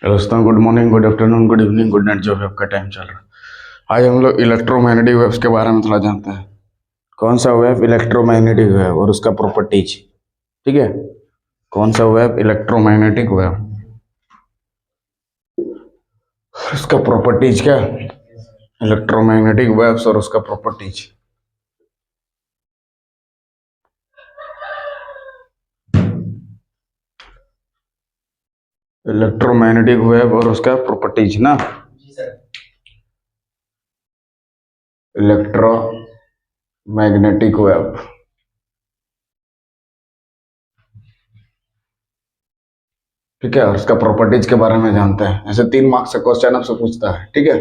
दोस्तों, good morning, good afternoon, good evening, good night, जो भी आपका टाइम चल रहा है। आज हम लोग इलेक्ट्रोमैग्नेटिक वेव्स के बारे में थोड़ा जानते हैं। कौन सा वेव इलेक्ट्रोमैग्नेटिक वेव और उसका प्रॉपर्टीज। ठीक है, कौन सा वेव इलेक्ट्रोमैग्नेटिक वेव, उसका प्रॉपर्टीज क्या, इलेक्ट्रोमैग्नेटिक वेव्स और उसका प्रॉपर्टीज। इलेक्ट्रोमैग्नेटिक वेव और उसका प्रॉपर्टीज ना, इलेक्ट्रोमैग्नेटिक वेव। ठीक है, और उसका प्रॉपर्टीज के बारे में जानते हैं। ऐसे 3 मार्क्स का क्वेश्चन आपसे पूछता है। ठीक है,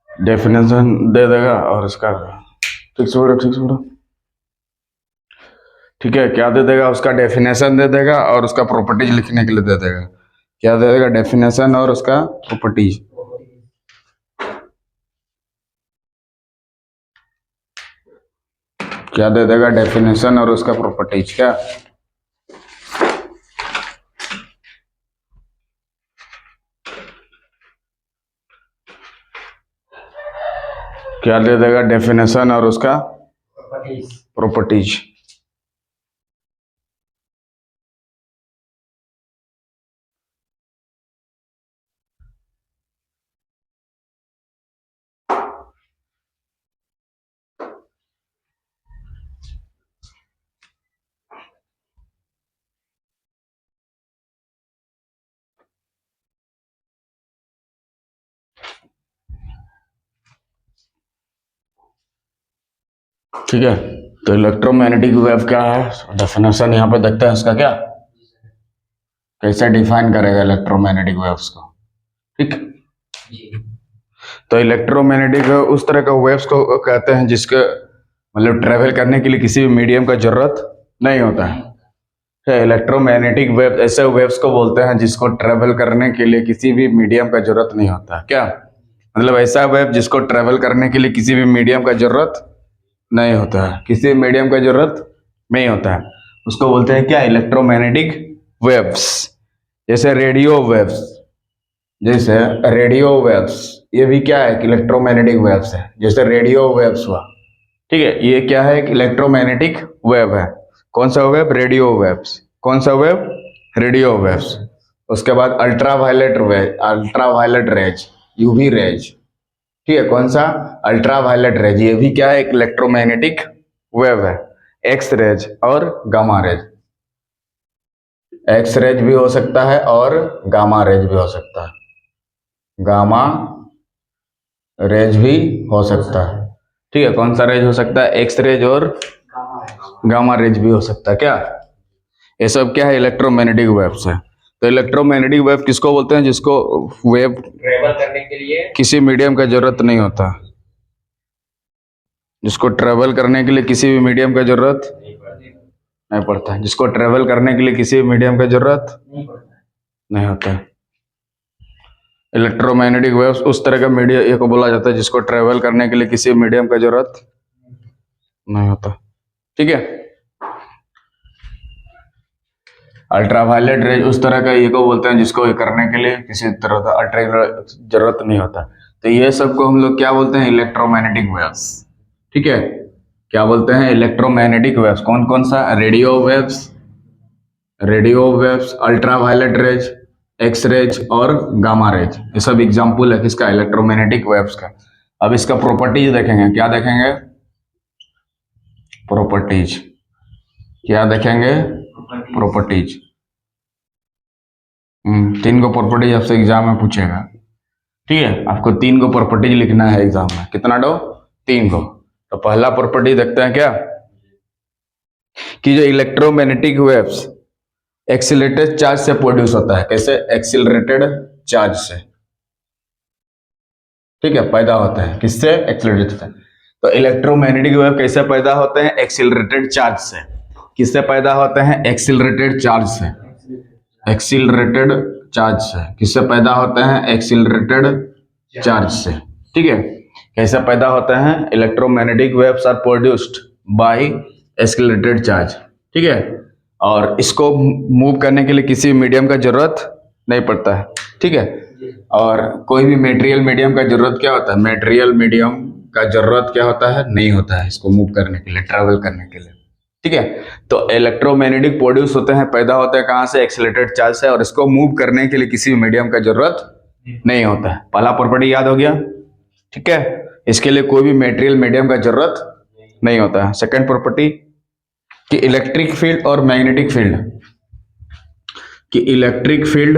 डेफिनेशन दे देगा और उसका ठीक से बोलो। ठीक है, क्या दे देगा, उसका डेफिनेशन दे देगा और उसका प्रॉपर्टीज लिखने के लिए दे देगा। क्या दे देगा, डेफिनेशन और उसका प्रॉपर्टीज। क्या दे देगा, डेफिनेशन और उसका प्रॉपर्टीज। क्या दे देगा, डेफिनेशन और उसका प्रॉपर्टीज। ठीक है, तो इलेक्ट्रोमैग्नेटिक वेव क्या है, डेफिनेशन यहाँ पे देखते हैं इसका। क्या कैसे डिफाइन करेगा इलेक्ट्रोमैग्नेटिक वेव्स को। ठीक, तो इलेक्ट्रोमैग्नेटिक उस तरह का वेव्स को कहते हैं जिसके मतलब ट्रेवल करने के लिए किसी भी मीडियम का जरूरत नहीं होता है। इलेक्ट्रोमैग्नेटिक वेव ऐसे वेव्स को बोलते हैं जिसको ट्रेवल करने के लिए किसी भी मीडियम का जरूरत नहीं होता। क्या मतलब, ऐसा वेव जिसको ट्रेवल करने के लिए किसी भी मीडियम का जरूरत नहीं होता है, किसी मीडियम का जरूरत नहीं होता है, उसको बोलते हैं क्या, इलेक्ट्रोमैग्नेटिक वेव्स। जैसे रेडियो वेव्स, ये भी क्या है, इलेक्ट्रोमैग्नेटिक वेव्स है। जैसे रेडियो वेव्स हुआ, ठीक है, ये क्या है, एक इलेक्ट्रोमैग्नेटिक वेव है। कौन सा वेव, रेडियो वेव्स। कौन सा वेव, रेडियो वेव्स। उसके बाद अल्ट्रावायलेट रेज, यूवी रेज। ठीक है, कौन सा, अल्ट्रावायलेट रेज, ये भी क्या है, एक इलेक्ट्रोमैग्नेटिक वेव है। एक्स रेज और गामा रेज, एक्स रेज भी हो सकता है और गामा रेज भी हो सकता है, गामा रेज भी हो सकता है। ठीक है, कौन सा रेज हो सकता है, एक्स रेज और गामा रेज भी हो सकता है। क्या ये सब क्या है, इलेक्ट्रोमैग्नेटिक वेव्स है। तो इलेक्ट्रोमैग्नेटिक वेव किसको बोलते हैं, जिसको वेव ट्रेवल करने के लिए किसी मीडियम का जरूरत नहीं होता, जिसको ट्रेवल करने के लिए किसी भी मीडियम का जरूरत नहीं पड़ता, जिसको ट्रेवल करने के लिए किसी भी मीडियम का जरूरत नहीं होता है। इलेक्ट्रोमैग्नेटिक वेव्स उस तरह का मीडियम को बोला जाता है जिसको ट्रेवल करने के लिए किसी मीडियम का जरूरत नहीं होता। ठीक है, अल्ट्रावायलेट रेज उस तरह का ये को बोलते हैं जिसको करने के लिए किसी तरह का अल्ट्रा जरूरत नहीं होता। तो ये सब को हम लोग क्या बोलते हैं, इलेक्ट्रोमैग्नेटिक वेव्स। ठीक है, क्या बोलते हैं, इलेक्ट्रोमैग्नेटिक वेव्स। कौन कौन सा, radio waves, ultraviolet rays, X rays और गामा रेज, ये सब एग्जाम्पल है किसका, इलेक्ट्रोमैग्नेटिक वेव्स का। अब इसका प्रॉपर्टीज देखेंगे। क्या देखेंगे, प्रॉपर्टीज। क्या देखेंगे, प्रॉपर्टीज। 3 को प्रॉपर्टीज आपसे एग्जाम में पूछेगा। ठीक है, आपको 3 को प्रॉपर्टीज लिखना है एग्जाम में। कितना दो, 3 को। तो पहला प्रॉपर्टी देखते हैं क्या, कि जो इलेक्ट्रोमैग्नेटिक वेव्स एक्सिलरेटेड चार्ज से प्रोड्यूस होता है। कैसे, एक्सिलरेटेड चार्ज से। ठीक है, पैदा होता है किससे, एक्सिलरेटेड से। तो इलेक्ट्रोमैग्नेटिक वेव कैसे पैदा होते हैं, एक्सिलरेटेड चार्ज से। किससे पैदा होते हैं, एक्सिलरेटेड चार्ज से, एक्सिलरेटेड चार्ज से। किससे पैदा होते हैं, एक्सिलरेटेड चार्ज से। ठीक है, कैसे पैदा होते हैं, electromagnetic waves are produced by accelerated charge. ठीक है, और इसको मूव करने के लिए किसी मीडियम का जरूरत नहीं पड़ता है। ठीक है। और कोई भी मेटेरियल मीडियम का जरूरत क्या होता है, मेटेरियल मीडियम का जरूरत क्या होता है, नहीं होता है इसको मूव करने के लिए, ट्रैवल करने के लिए, ठीक है। तो इलेक्ट्रोमैग्नेटिक प्रोड्यूस होते हैं, पैदा होते हैं कहाँ से, एक्सीलरेटेड चार्ज से, और इसको मूव करने के लिए किसी भी मीडियम का जरूरत नहीं होता है। पहला प्रॉपर्टी याद हो गया, ठीक है। इसके लिए कोई भी मेटेरियल मीडियम का जरूरत नहीं होता है। सेकेंड प्रॉपर्टी कि इलेक्ट्रिक फील्ड और मैग्नेटिक फील्ड, कि इलेक्ट्रिक फील्ड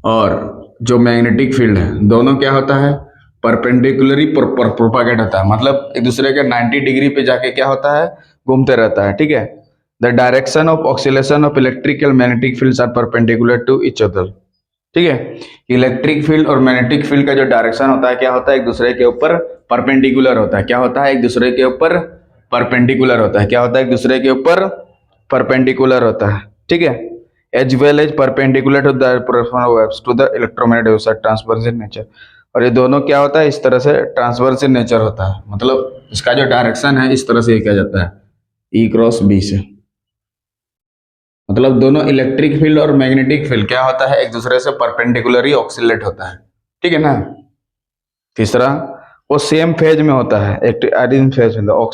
और जो मैग्नेटिक फील्ड है दोनों क्या होता है, परपेंडिकुलरली प्रोपागेट होता है, मतलब एक दूसरे के 90 डिग्री पे जाके क्या होता है, घूमते रहता है, ठीक है। The direction of oscillation of electric and magnetic fields are perpendicular to each other, ठीक है। इलेक्ट्रिक फील्ड और मैग्नेटिक फील्ड का जो डायरेक्शन होता है क्या होता है, एक दूसरे के ऊपर परपेंडिकुलर होता है। क्या होता है, एक दूसरे के ऊपर परपेंडिकुलर होता है। क्या होता है, एक दूसरे के ऊपर परपेंडिकुलर होता है, ठीक है। As well as perpendicular to the waves to the electromagnetic waves are transverse in nature. और ये दोनों क्या होता है, इस तरह से ट्रांसवर्स इन नेचर होता है, मतलब इसका जो डायरेक्शन है इस तरह से किया जाता है, ई क्रॉस बी से। मतलब दोनों इलेक्ट्रिक फील्ड और मैग्नेटिक फील्ड क्या होता है, एक दूसरे से परपेंडिकुलरली ऑक्सीलेट होता है, ठीक है ना। तीसरा, वो सेम फेज में होता है, फेज में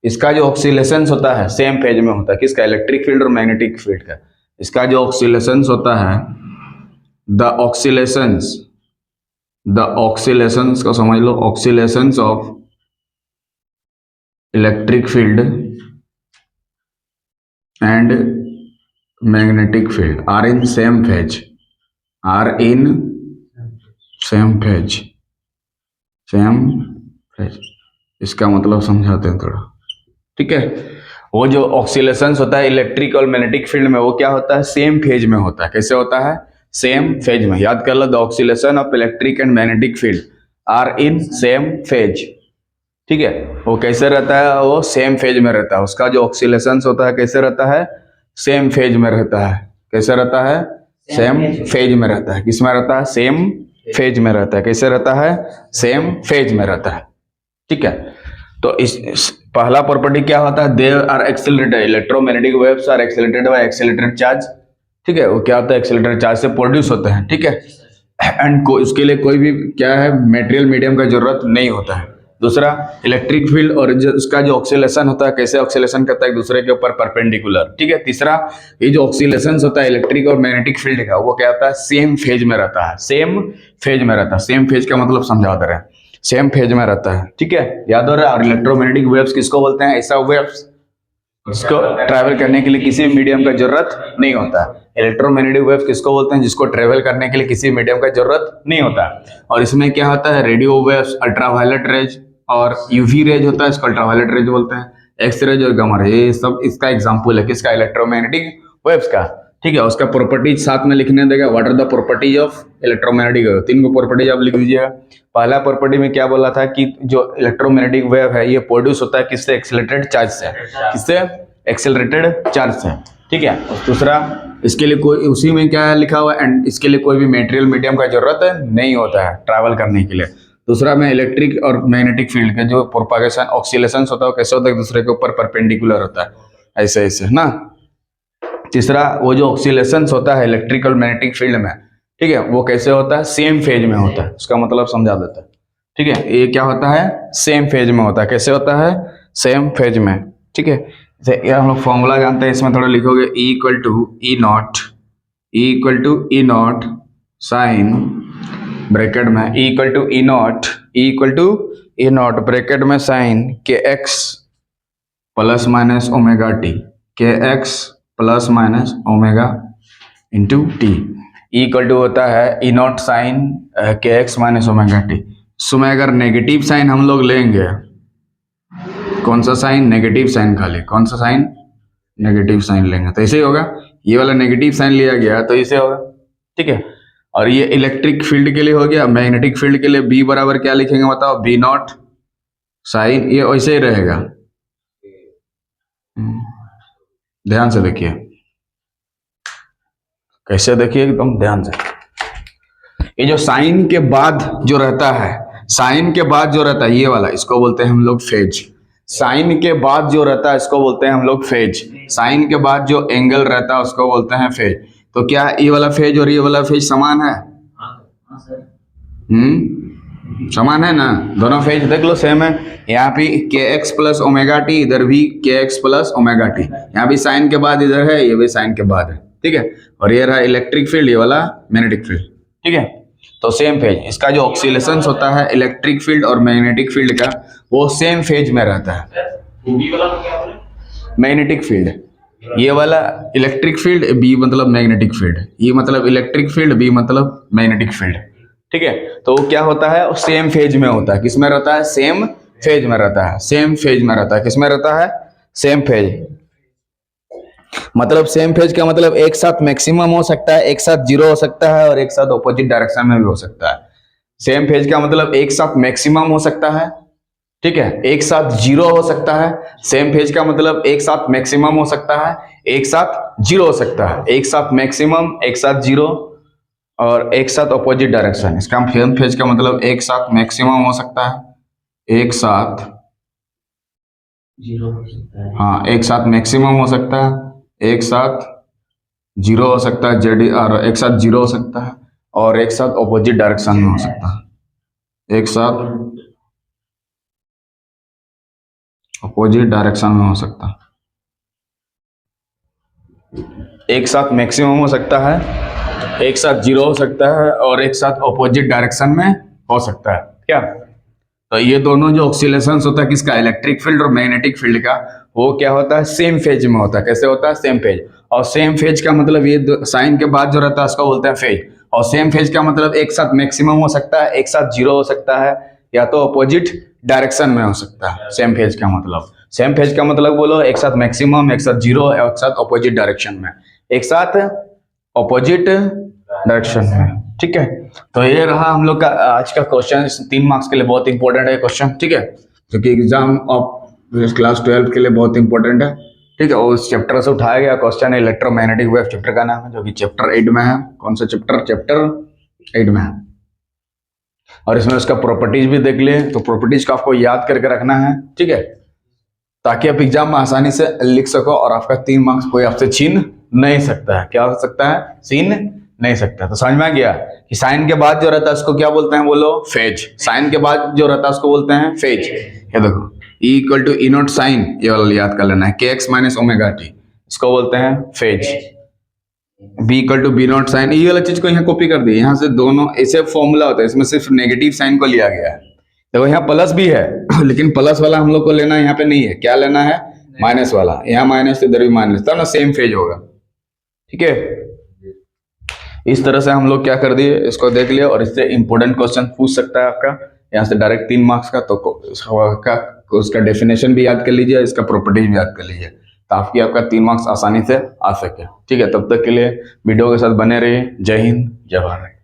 इसका जो ऑक्सीलेशन होता है सेम फेज में होता है, किसका, इलेक्ट्रिक फील्ड और मैग्नेटिक फील्ड का। इसका जो ऑक्सीलेशन होता है, द ऑक्सीलेशंस को समझ लो, oscillations of electric field and magnetic field are in same phase, इसका मतलब समझाते हैं थोड़ा, ठीक है। वो जो ऑक्सीलेशंस होता है इलेक्ट्रिक और मैग्नेटिक फील्ड में, वो क्या होता है, सेम फेज में होता है। कैसे होता है, सेम फेज में। याद कर लो, the oscillation of electric and magnetic field are in same phase, ठीक है। वो कैसे रहता है, वो सेम फेज में रहता है। उसका जो ऑक्सीलेशंस होता है कैसे रहता है, सेम फेज में रहता है। कैसे रहता है, सेम फेज में रहता है। किस में रहता है, सेम फेज में रहता है। कैसे रहता है, सेम फेज में रहता है, ठीक है। तो इस पहला प्रॉपर्टी क्या होता है, there are accelerated, electromagnetic waves are accelerated by accelerated charge, ठीक है। वो क्या होता है, एक्सेलरेटेड चार्ज से प्रोड्यूस होते हैं, ठीक है। एंड उसके लिए कोई भी क्या है, मेटेरियल मीडियम का जरूरत नहीं होता है। दूसरा, इलेक्ट्रिक फील्ड और उसका जो ऑक्सीलेशन होता है, कैसे ऑक्सीलेशन करता है, एक दूसरे के ऊपर परपेंडिकुलर, ठीक है। तीसरा, ये जो ऑक्सीलेशन होता है इलेक्ट्रिक और मैग्नेटिक फील्ड का, वो क्या होता है, सेम फेज में रहता है, सेम फेज में रहता है। सेम फेज का मतलब समझा दे रहे हैं, सेम फेज में रहता है, ठीक है, याद हो रहा है। और इलेक्ट्रोमैग्नेटिक वेव्स किसको बोलते हैं, ऐसा वेव्स जिसको ट्रैवल करने के लिए किसी मीडियम का जरूरत नहीं होता। इलेक्ट्रोमैग्नेटिक वेव्स किसको बोलते हैं, जिसको ट्रैवल करने के लिए किसी मीडियम का जरूरत नहीं होता। और इसमें क्या होता है, रेडियो वेव्स, अल्ट्रावायलेट रेज और यूवी रेज होता है, इसको अल्ट्रावायलेट रेज बोलते हैं। एक्स रेज और गामा रेज, ये सब इसका एग्जांपल है, किसका, इलेक्ट्रोमैग्नेटिक वेव्स का, ठीक है। उसका प्रॉपर्टीज साथ में लिखने देगा, what are the properties of electromagnetic wave. 3 को प्रॉपर्टीज आप लिख दीजिएगा। पहला प्रॉपर्टी में क्या बोला था कि जो इलेक्ट्रोमैग्नेटिक वेव है ये प्रोड्यूस होता है किससे, एक्सेलरेटेड चार्ज से। किससे, एक्सेलरेटेड चार्ज से, ठीक है। दूसरा, इसके लिए कोई, उसी में क्या लिखा हुआ है, एंड इसके लिए कोई भी मेटेरियल मीडियम का जरूरत नहीं होता है ट्रैवल करने के लिए। दूसरा में इलेक्ट्रिक और मैग्नेटिक फील्ड का जो प्रोपागेशन ऑक्सीलेशन होता है, कैसे होता है, एक दूसरे के ऊपर परपेंडिकुलर होता है, ऐसे ऐसे ना। तीसरा, वो जो ऑक्सीलेशन होता है इलेक्ट्रिक और मैग्नेटिक फील्ड में, ठीक है, वो कैसे होता है, सेम फेज में होता है। उसका मतलब समझा देता है, ठीक है। ये क्या होता है, सेम फेज में होता है। कैसे होता है, सेम फेज में, ठीक है। जैसे हम लोग फॉर्मूला जानते हैं, इसमें थोड़ा लिखोगे, E equal to E not sine bracket में, E equal to E naught bracket में sine k x plus minus omega t, k x plus minus omega into t. Equal to होता है E not sine k x minus omega t. इसमें अगर negative sign हम लोग लेंगे, कौन सा साइन, नेगेटिव साइन, खाली कौन सा साइन, नेगेटिव साइन लेंगे तो ऐसे ही होगा। ये वाला नेगेटिव साइन लिया गया तो इसे होगा, ठीक है। और ये इलेक्ट्रिक फील्ड के लिए हो गया। मैग्नेटिक फील्ड के लिए बी बराबर क्या लिखेंगे बताओ, बी नॉट साइन, ये वैसे ही रहेगा। ध्यान से देखिए, कैसे देखिए, एकदम ध्यान से। ये जो साइन के बाद जो रहता है, साइन के बाद जो रहता है ये वाला, इसको बोलते हैं हम लोग फेज। साइन के बाद जो रहता है इसको बोलते हैं हम लोग फेज। साइन के बाद जो एंगल रहता है उसको बोलते हैं फेज। तो क्या ये वाला फेज और ये वाला फेज समान है, समान है ना, दोनों फेज देख लो सेम है। यहाँ पे के एक्स प्लस ओमेगा टी, इधर भी के एक्स प्लस ओमेगा टी, यहाँ भी साइन के बाद इधर है, ये भी साइन के बाद है, ठीक है। और ये रहा इलेक्ट्रिक फील्ड, ये वाला मैग्नेटिक फील्ड, ठीक है। तो सेम फेज, इसका जो ऑक्सीलेशंस होता है इलेक्ट्रिक फील्ड और मैग्नेटिक फील्ड का, वो सेम फेज में रहता है। मैग्नेटिक फील्ड, ये वाला इलेक्ट्रिक फील्ड, बी मतलब मैग्नेटिक फील्ड, ये मतलब इलेक्ट्रिक फील्ड, बी मतलब मैग्नेटिक फील्ड, ठीक है। तो क्या होता है, सेम फेज में होता है। किसमें रहता है, सेम फेज में रहता है, सेम फेज में रहता है। किसमें रहता है, सेम फेज। मतलब सेम फेज का मतलब एक साथ मैक्सिमम हो सकता है, एक साथ जीरो हो सकता है, और एक साथ ऑपोजिट डायरेक्शन में भी हो सकता है। सेम फेज का मतलब एक साथ मैक्सिमम हो सकता है, ठीक है, एक साथ जीरो हो सकता है। सेम फेज का मतलब एक साथ मैक्सिमम हो सकता है, एक साथ जीरो हो सकता है, एक साथ मैक्सिमम, एक साथ जीरो, और एक साथ ऑपोजिट डायरेक्शन। इसका सेम फेज का मतलब एक साथ मैक्सिमम हो सकता है, एक साथ जीरो हो सकता है, हाँ, एक साथ मैक्सिमम हो सकता है, एक साथ जीरो हो सकता है, जेड, और एक साथ जीरो हो सकता है, और एक साथ ऑपोजिट डायरेक्शन में हो सकता है, एक साथ अपोजिट डायरेक्शन में हो सकता है, एक साथ मैक्सिमम हो सकता है, एक साथ जीरो हो सकता है, और एक साथ अपोजिट डायरेक्शन में हो सकता है। क्या, तो ये दोनों जो ऑक्सीलेशंस होता है किसका, इलेक्ट्रिक फील्ड और मैग्नेटिक फील्ड का, वो क्या होता है, सेम फेज में होता है। कैसे होता है, सेम फेज। और सेम फेज का मतलब ये साइन के बाद जो रहता है उसको बोलते हैं फेज। और सेम फेज का मतलब एक साथ मैक्सिमम हो सकता है, एक साथ जीरो हो सकता है, या तो अपोजिट डायरेक्शन में हो सकता है। सेम फेज का मतलब, सेम फेज का मतलब बोलो, एक साथ मैक्सिमम, एक साथ जीरो, एक साथ अपोजिट डायरेक्शन में, एक साथ अपोजिट डायरेक्शन में, ठीक है। तो ये रहा हम लोग का आज का क्वेश्चन, 3 मार्क्स के लिए बहुत इंपॉर्टेंट है क्वेश्चन, ठीक है, क्योंकि एग्जाम ऑफ क्लास 12 के लिए बहुत इंपॉर्टेंट है, ठीक है। और उस चैप्टर से उठाया गया क्वेश्चन है, इलेक्ट्रोमैग्नेटिक वेव चैप्टर का नाम है, जो कि चैप्टर 8 में है। कौन सा चैप्टर, चैप्टर 8 में है। और इसमें उसका प्रॉपर्टीज भी देख लिए, तो प्रॉपर्टीज को आपको याद करके रखना है, ठीक है, ताकि आप एग्जाम में आसानी से लिख सको, और आपका 3 मार्क्स कोई आपसे छीन नहीं सकता है। क्या हो सकता है, छीन नहीं सकता। तो समझ में आ गया कि साइन के बाद जो रहता है उसको क्या बोलते हैं, बोलो, फेज। साइन के बाद जो रहता है उसको बोलते हैं फेज। ये देखो, E equal to E not sine, ये वाला याद कर लेना है, के एक्स माइनस ओमेगा टी, इसको बोलते हैं phase. B equal to B not sine, ये वाला चीज को यहाँ कॉपी कर दी, यहाँ से दोनों ऐसे फॉर्मूला होता है, इसमें सिर्फ नेगेटिव साइन को लिया गया है। देखो यहाँ प्लस भी है, लेकिन प्लस वाला हम लोग को लेना यहाँ पे नहीं है, क्या लेना है, माइनस वाला। यहाँ माइनस तो इधर भी माइनस, तब ना सेम फेज होगा, ठीक है। इस तरह से हम लोग क्या कर दिए, इसको देख लिया, और इससे इंपॉर्टेंट क्वेश्चन पूछ सकता है आपका यहाँ से डायरेक्ट 3 मार्क्स का। तो उसका डेफिनेशन भी याद कर लीजिए, इसका प्रॉपर्टीज भी याद कर लीजिए, ताकि आपका 3 मार्क्स आसानी से आ सके, ठीक है। तब तक के लिए वीडियो के साथ बने रहिए। जय हिंद, जय भारत।